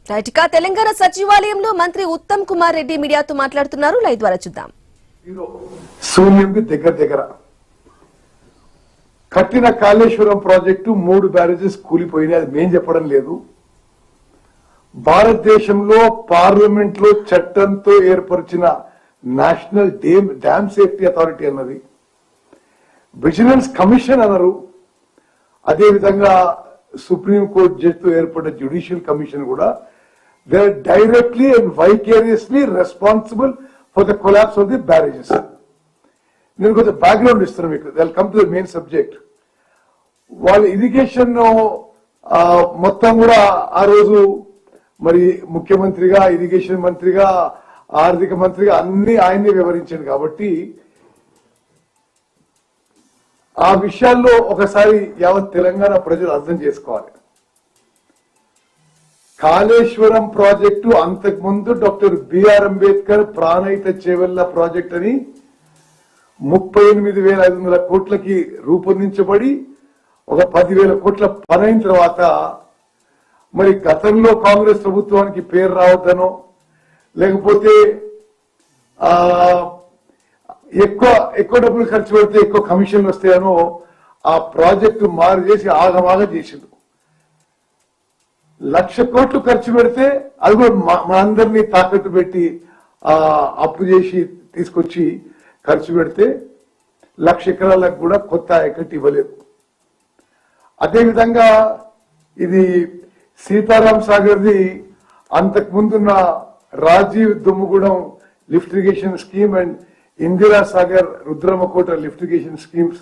రైట్గా తెలంగాణ సచివాలయంలో మంత్రి ఉత్తమ్ కుమార్ రెడ్డి మీడియాతో మాట్లాడుతున్నారు. లైవ్ ద్వారా చూద్దాం. శూన్యంకి దగ్గర కట్టిన కాళేశ్వరం ప్రాజెక్టు 3 బ్యారేజెస్ కూలిపోయినాయి. అది మేం చెప్పడం లేదు. భారతదేశంలో పార్లమెంట్ లో చట్టంతో ఏర్పరిచిన నేషనల్ డ్యామ్ సేఫ్టీ అథారిటీ అన్నది, విజిలెన్స్ కమిషన్ అన్నారు. అదేవిధంగా సుప్రీంకోర్టు జడ్జితో ఏర్పడిన జ్యుడిషియల్ కమిషన్ కూడా they are directly and vicariously responsible for the collapse of the barrages. నేను కొంచెం బ్యాక్గ్రౌండ్ ఇస్తున్నాను మీకు. They will come to the main subject. వాళ్ళ ఇరిగేషన్ మొత్తం కూడా ఆ రోజు మరి ముఖ్యమంత్రిగా, ఇరిగేషన్ మంత్రిగా, ఆర్థిక మంత్రిగా అన్ని ఆయన్ని వివరించాడు. కాబట్టి ఆ విషయాల్లో ఒకసారి యావత్ తెలంగాణ ప్రజలు అర్థం చేసుకోవాలి. కాళేశ్వరం ప్రాజెక్టు అంతకుముందు doctor BR Ambedkar Pranahita Chevella project అని 38,500 కోట్లకి రూపొందించబడి ఒక 10,000 కోట్ల పనైన తర్వాత మరి గతంలో కాంగ్రెస్ ప్రభుత్వానికి పేరు రావద్దనో, లేకపోతే ఎక్కువ డబ్బులు ఖర్చు పెడితే ఎక్కువ కమిషన్లు వస్తాయనో ఆ ప్రాజెక్టు మారు చేసి ఆగమాగా చేసిండు. 1,00,000 కోట్లు ఖర్చు పెడితే అది కూడా మనందరినీ తాకట్టు పెట్టి అప్పు చేసి తీసుకొచ్చి ఖర్చు పెడితే 1,00,000 ఎకరాలకు కూడా కొత్త ఆయకట్టు ఇవ్వలేదు. అదేవిధంగా ఇది సీతారాం సాగర్ది అంతకుముందున్న Rajiv Dummugudem lift irrigation scheme and Indira Sagar Rudramakota lift irrigation schemes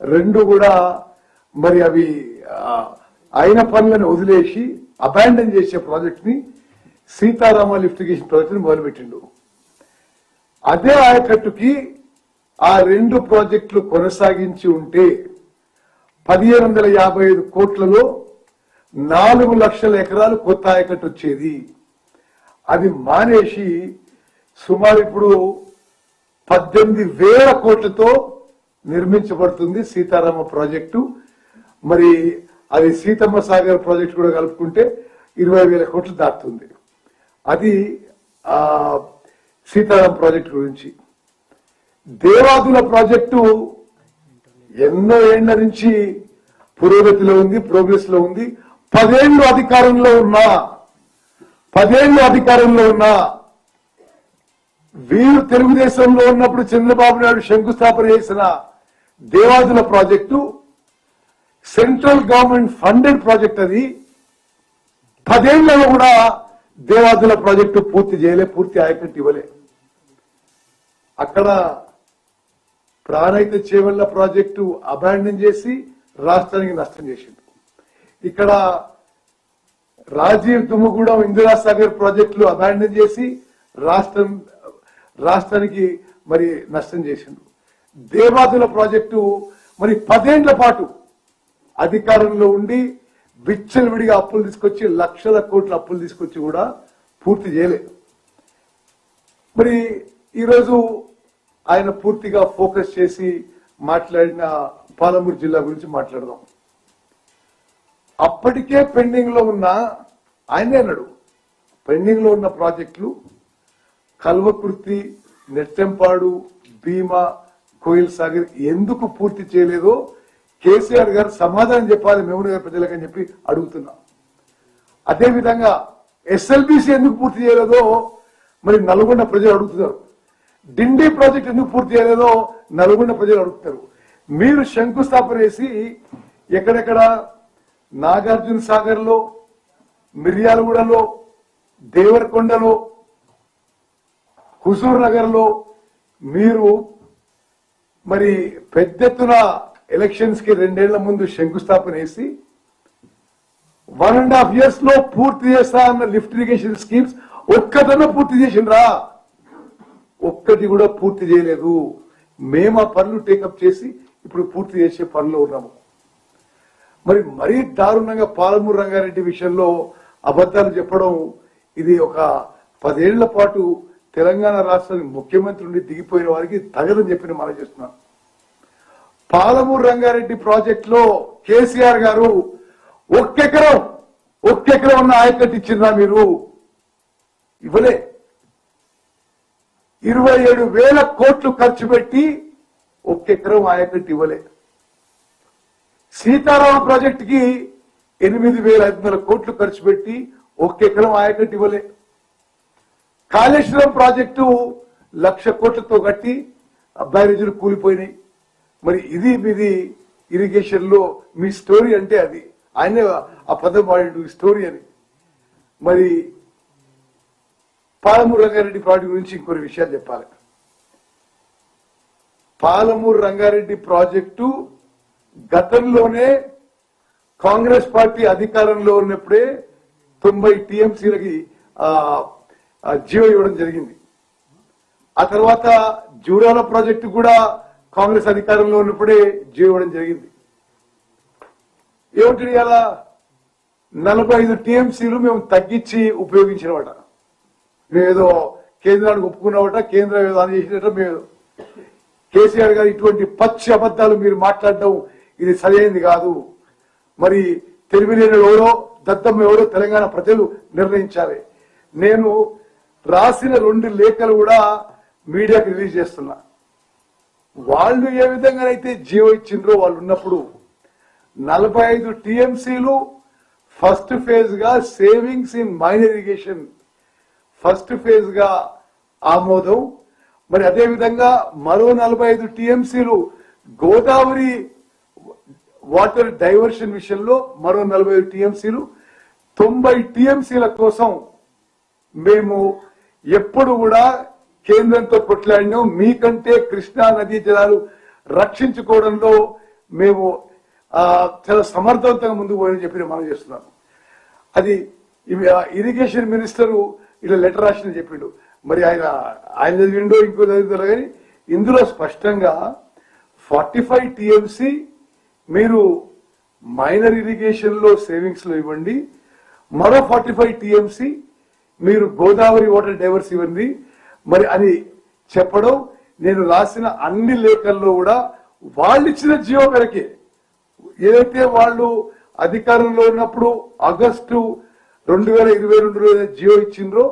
రెండు కూడా మరి అవి అయిన పనులను వదిలేసి అబాండన్ చేసే ప్రాజెక్ట్ ని సీతారామ లిఫ్ట్ ఇరిగేషన్ ప్రాజెక్ట్ ని మొదలుపెట్టిండు. అదే ఆయకట్టుకి ఆ 2 ప్రాజెక్టులు కొనసాగించి ఉంటే 1,555 కోట్లలో 4 లక్షల ఎకరాలు కొత్త ఆయకట్టు వచ్చేది. అది మానేసి సుమారు ఇప్పుడు 18,000 కోట్లతో నిర్మించబడుతుంది సీతారామ ప్రాజెక్టు. మరి అది సీతమ్మ సాగర్ ప్రాజెక్టు కూడా కలుపుకుంటే 20,000 కోట్లు దాటుతుంది. అది సీతారాం ప్రాజెక్టు గురించి. దేవాదుల ప్రాజెక్టు ఎన్నో ఏళ్ల నుంచి పురోగతిలో ఉంది, ప్రోగ్రెస్ లో ఉంది. 10 ఏళ్లు అధికారంలో ఉన్నా వీరు తెలుగుదేశంలో ఉన్నప్పుడు చంద్రబాబు నాయుడు శంకుస్థాపన చేసిన Devadula project central government funded project. అది 10 ఏళ్లలో కూడా దేవాదుల ప్రాజెక్టు పూర్తి చేయలే, పూర్తి ఆయకట్టు ఇవ్వలే. అక్కడ ప్రాణహిత చేవెళ్ల ప్రాజెక్టు అబాండన్ చేసి రాష్ట్రానికి నష్టం చేసిండు. ఇక్కడ రాజీవ్ దుమ్ముగూడెం ఇందిరా సాగర్ ప్రాజెక్టులు అబాండన్ చేసి రాష్ట్రానికి మరి నష్టం చేసిండు. దేవాదుల ప్రాజెక్టు మరి 10 ఏళ్ల పాటు అధికారంలో ఉండి విచ్చలవిడిగా అప్పులు తీసుకొచ్చి 1,00,000 కోట్ల అప్పులు తీసుకొచ్చి కూడా పూర్తి చేయలేదు. మరి ఈరోజు ఆయన పూర్తిగా ఫోకస్ చేసి మాట్లాడిన పాలమూరు జిల్లా గురించి మాట్లాడదాం. అప్పటికే పెండింగ్ లో ఉన్న, ఆయనే అన్నాడు, పెండింగ్ లో ఉన్న ప్రాజెక్టులు కల్వకుర్తి, నెట్టెంపాడు, భీమా, కోయిల్ సాగర్ ఎందుకు పూర్తి చేయలేదో కేసీఆర్ గారు సమాధానం చెప్పాలి మహబూబ్నగర్ ప్రజలకని చెప్పి అడుగుతున్నా. అదేవిధంగా ఎస్ఎల్బిసి ఎందుకు పూర్తి చేయలేదో మరి నల్గొండ ప్రజలు అడుగుతున్నారు. డిండి ప్రాజెక్ట్ ఎందుకు పూర్తి చేయలేదో నల్గొండ ప్రజలు అడుగుతారు. మీరు శంకుస్థాపన చేసి ఎక్కడెక్కడ నాగార్జున సాగర్ లో, మిర్యాలగూడలో, దేవరకొండలో, హుజూర్ నగర్ లో మీరు మరి పెద్ద ఎత్తున ఎలక్షన్స్ కి 2 ఏళ్ల ముందు శంకుస్థాపన చేసి 1.5 years లో పూర్తి చేస్తా అన్న లిఫ్ట్ ఇరిగేషన్ స్కీమ్స్ ఒక్కదన్నా పూర్తి చేసిండ్రా? ఒక్కటి కూడా పూర్తి చేయలేదు. మేము ఆ పనులు టేకప్ చేసి ఇప్పుడు పూర్తి చేసే పనిలో ఉన్నాము. మరీ దారుణంగా పాలమూరు రంగారెడ్డి విషయంలో అబద్ధాలు చెప్పడం, ఇది ఒక 10 ఏళ్ల పాటు తెలంగాణ రాష్ట్రానికి ముఖ్యమంత్రి నుండి దిగిపోయిన వారికి తగదని చెప్పి మనం చేస్తున్నాం. పాలమూరు రంగారెడ్డి ప్రాజెక్ట్ లో కేసీఆర్ గారు 1 ఎకరం ఒక్క ఎకరం ఉన్న ఆయకట్టు ఇచ్చిందా మీరు? ఇవ్వలే. 27,000 కోట్లు ఖర్చు పెట్టి ఒక్క ఎకరం ఆయకట్టు ఇవ్వలే. సీతారామ ప్రాజెక్టుకి 8,500 కోట్లు ఖర్చు పెట్టి ఒక్క ఎకరం ఆయకట్టు ఇవ్వలే. కాళేశ్వరం ప్రాజెక్టు 1,00,000 కోట్లతో కట్టి బ్యారేజీలు కూలిపోయినాయి. మరి ఇది మీది ఇరిగేషన్ లో మీ స్టోరీ అంటే అది. ఆయనే ఆ పదం వాడు స్టోరీ అని. మరి పాలమూరు రంగారెడ్డి ప్రాజెక్టు గురించి ఇంకొన్ని విషయాలు చెప్పాలి. పాలమూరు రంగారెడ్డి ప్రాజెక్టు గతంలోనే కాంగ్రెస్ పార్టీ అధికారంలో ఉన్నప్పుడే 90 టీఎంసీలకి జీవో ఇవ్వడం జరిగింది. ఆ తర్వాత జూరాల ప్రాజెక్టు కూడా కాంగ్రెస్ అధికారంలో ఉన్నప్పుడే జీవో ఇవ్వడం జరిగింది. ఏమిటి అలా 45 టీఎంసీలు మేము తగ్గించి ఉపయోగించినవాట. మేమేదో కేంద్రానికి ఒప్పుకున్నవాట, కేంద్రం ఏదో అని చేసినట్ట. మేము కేసీఆర్ గారు ఇటువంటి పచ్చి అబద్ధాలు మీరు మాట్లాడడం ఇది సరైనది కాదు. మరి తెలివిలేని ఎవరో దద్దమ్మ ఎవరో తెలంగాణ ప్రజలు నిర్ణయించాలి. నేను రాసిన 2 లేఖలు కూడా మీడియాకి రిలీజ్ చేస్తున్నా. వాళ్ళు ఏ విధంగానైతే జీవో ఇచ్చిండ్రో వాళ్ళు ఉన్నప్పుడు 45 టీఎంసీలు ఫస్ట్ ఫేజ్ గా savings in minor irrigation first phase గా ఆమోదం. మరి అదే విధంగా మరో 45 టీఎంసీలు గోదావరి వాటర్ డైవర్షన్ విషయంలో మరో 45 టీఎంసీలు 90 టీఎంసీల కోసం మేము ఎప్పుడు కూడా కేంద్రంతో కొట్లాడినాం. మీకంటే కృష్ణా నదీ జలాలు రక్షించుకోవడంలో మేము చాలా సమర్థవంతంగా ముందుకు పోయని చెప్పి మనం చేస్తున్నాం. అది ఇరిగేషన్ మినిస్టరు ఇలా లెటర్ రాసిన చెప్పిండు. మరి ఆయన చదివిండో ఇంకో చదివిందో కానీ ఇందులో స్పష్టంగా 45 టీఎంసీ మీరు మైనర్ ఇరిగేషన్ లో సేవింగ్స్ లో ఇవ్వండి, మరో 45 టీఎంసీ మీరు గోదావరి వాటర్ డైవర్స్ ఇవ్వండి మరి అని చెప్పడం. నేను రాసిన అన్ని లేఖల్లో కూడా వాళ్ళు ఇచ్చిన జీవో మేరకే, ఏదైతే వాళ్ళు అధికారంలో ఉన్నప్పుడు ఆగస్టు 2022లో జీవో ఇచ్చిండ్రో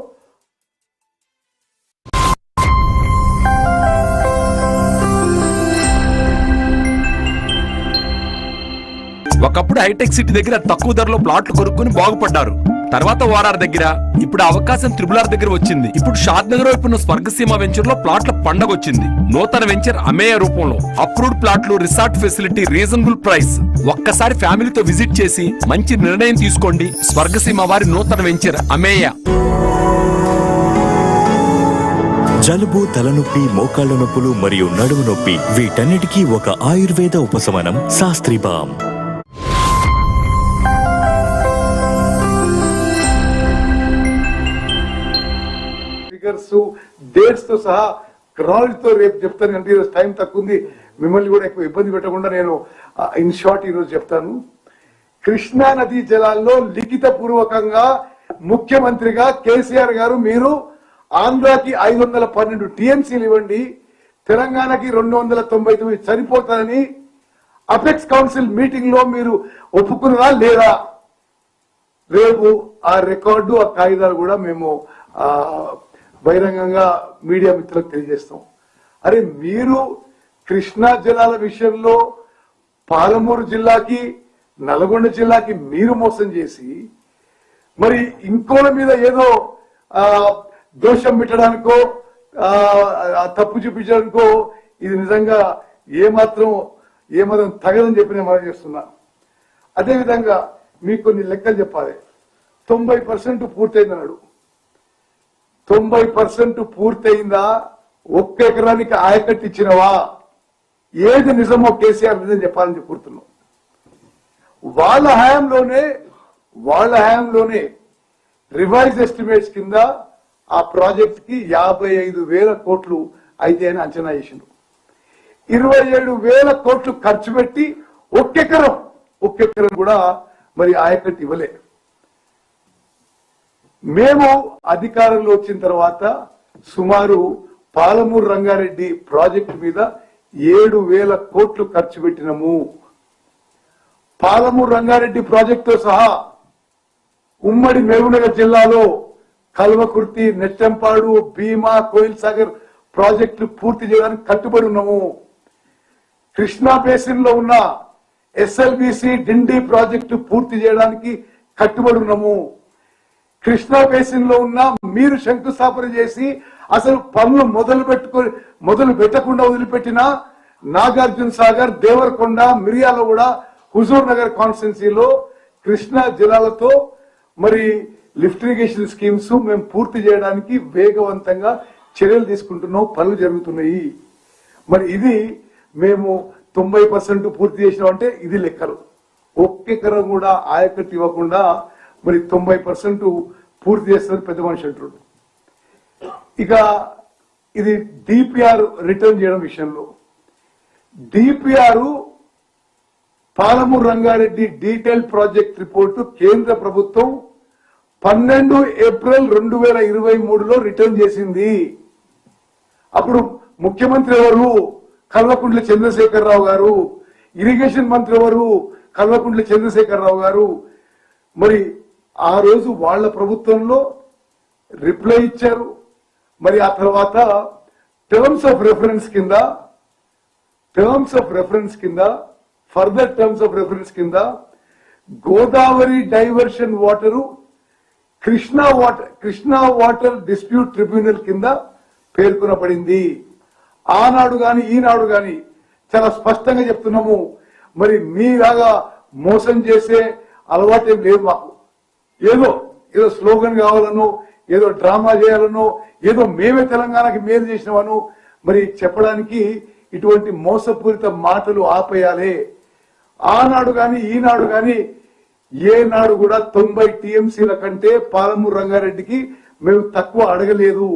ఒకప్పుడు హైటెక్ సిటీ దగ్గర తక్కువ ధరలో ప్లాట్లు కొనుక్కొని బాగుపడ్డారు. తర్వాత ఓఆర్ఆర్ దగ్గర, ఇప్పుడు అవకాశం త్రిబుల్ దగ్గర వచ్చింది. ఇప్పుడు షాద్ నగర్ వైపు ఉన్న స్వర్గసీమ వెంచర్ లో ప్లాట్ల పండగ వచ్చింది. నూతన వెంచర్ అమేయ రూపంలో అప్రూవ్డ్ ప్లాట్లు, రిసార్ట్ ఫెసిలిటీ, రీజనబుల్ ప్రైస్. ఒక్కసారి ఫ్యామిలీతో విజిట్ చేసి మంచి నిర్ణయం తీసుకోండి. స్వర్గసీమ వారి నూతన వెంచర్ అమేయ. జలుబు, తలనొప్పి, మోకాళ్ల నొప్పులు మరియు నడుము నొప్పి వీటన్నిటికీ ఒక ఆయుర్వేద ఉపశమనం శాస్త్రి బామ్. డేట్స్ తో సహా క్రాలజీ తో రేపు చెప్తాను. అంటే ఈరోజు టైం తక్కువ ఉంది, మిమ్మల్ని కూడా ఎక్కువ ఇబ్బంది పెట్టకుండా నేను ఇన్ షార్ట్ ఈరోజు చెప్తాను. కృష్ణా నదీ జలాల్లో లిఖిత పూర్వకంగా ముఖ్యమంత్రిగా కేసీఆర్ గారు మీరు ఆంధ్రాకి 512 టీఎంసీలు ఇవ్వండి, తెలంగాణకి 299 సరిపోతానని అపెక్స్ కౌన్సిల్ మీటింగ్ లో మీరు ఒప్పుకున్నారా లేదా? రేపు ఆ రికార్డు, ఆ కాగితాలు కూడా మేము బహిరంగంగా మీడియా మిత్రులకు తెలియజేస్తాం. అరే మీరు కృష్ణా జలాల విషయంలో పాలమూరు జిల్లాకి, నల్గొండ జిల్లాకి మీరు మోసం చేసి మరి ఇంకోల మీద ఏదో దోషం పెట్టడానికో తప్పు చూపించడానికో ఇది నిజంగా ఏమాత్రం తగదని చెప్పి నేను మనం చేస్తున్నా. అదేవిధంగా మీకు కొన్ని లెక్కలు చెప్పాలి. 90% పూర్తయిందన్నాడు. 90% పూర్తయిందా? ఒక్క ఎకరానికి ఆయకట్టు ఇచ్చినవా? ఏది నిజమో కేసీఆర్ నిజం చెప్పాలని కోరుతున్నాం. వాళ్ళ హయాంలోనే రివైజ్ ఎస్టిమేట్స్ కింద ఆ ప్రాజెక్ట్ కి 55,000 కోట్లు అయితే అని అంచనా చేసిండు. 27,000 కోట్లు ఖర్చు పెట్టి ఒక్క ఎకరం కూడా మరి ఆయకట్టు ఇవ్వలే. మేము అధికారంలో వచ్చిన తర్వాత సుమారు పాలమూరు రంగారెడ్డి ప్రాజెక్టు మీద 7,000 కోట్లు ఖర్చు పెట్టినము. పాలమూరు రంగారెడ్డి ప్రాజెక్టుతో సహా ఉమ్మడి మహబూబ్నగర్ జిల్లాలో కల్వకుర్తి, నెట్టెంపాడు, భీమా, కోయిల్ సాగర్ ప్రాజెక్టులు పూర్తి చేయడానికి కట్టుబడి ఉన్నాము. కృష్ణా బేసిన్ లో ఉన్న ఎస్ఎల్బిసి డిండి ప్రాజెక్టు పూర్తి చేయడానికి కట్టుబడి ఉన్నాము. కృష్ణా బేసిన్ లో ఉన్న మీరు శంకుస్థాపన చేసి అసలు పనులు మొదలు పెట్టకుండా వదిలిపెట్టిన నాగార్జున సాగర్, దేవరకొండ, మిర్యాలగూడ, హుజూర్ నగర్ కాన్స్టిట్యున్సీలో కృష్ణా జిల్లాలతో మరి లిఫ్ట్ ఇరిగేషన్ స్కీమ్స్ మేము పూర్తి చేయడానికి వేగవంతంగా చర్యలు తీసుకుంటున్నాం, పనులు జరుగుతున్నాయి. మరి ఇది మేము 90% పూర్తి చేసినామంటే ఇది లెక్కలు. ఒక్కెకరం కూడా ఆయకట్టు ఇవ్వకుండా మరి 90% పూర్తి చేస్తుంది పెద్ద మనిషి అంటారు. ఇక ఇది డిపిఆర్ రిటర్న్ చేయడం విషయంలో DPR Palamuru Rangareddy detail project report కేంద్ర ప్రభుత్వం 12 ఏప్రిల్ 2023లో రిటర్న్ చేసింది. అప్పుడు ముఖ్యమంత్రి ఎవరు? కల్వకుంట్ల చంద్రశేఖరరావు గారు. ఇరిగేషన్ మంత్రి ఎవరు? కల్వకుంట్ల చంద్రశేఖరరావు గారు. మరి ఆ రోజు వాళ్ళ ప్రభుత్వంలో రిప్లై ఇచ్చారు. మరి ఆ తర్వాత టర్మ్స్ ఆఫ్ రెఫరెన్స్ కింద ఫర్దర్ టర్మ్స్ ఆఫ్ రెఫరెన్స్ కింద Godavari diversion water Krishna water dispute tribunal కింద పేర్కొనబడింది. ఆనాడు గాని ఈనాడు గాని చాలా స్పష్టంగా చెప్తున్నాము. మరి మీలాగా మోసం చేసే అలవాటేం లేదు మాకు. ఏదో స్లోగన్ కావాలనో, ఏదో డ్రామా చేయాలనో, ఏదో మేమే తెలంగాణకి మేలు చేసినామను మరి చెప్పడానికి ఇటువంటి మోసపూరిత మాటలు ఆపేయాలి. ఆనాడు గాని ఈనాడు గాని ఏనాడు కూడా 90 టీఎంసీల కంటే పాలమూరు రంగారెడ్డికి మేము తక్కువ అడగలేదు.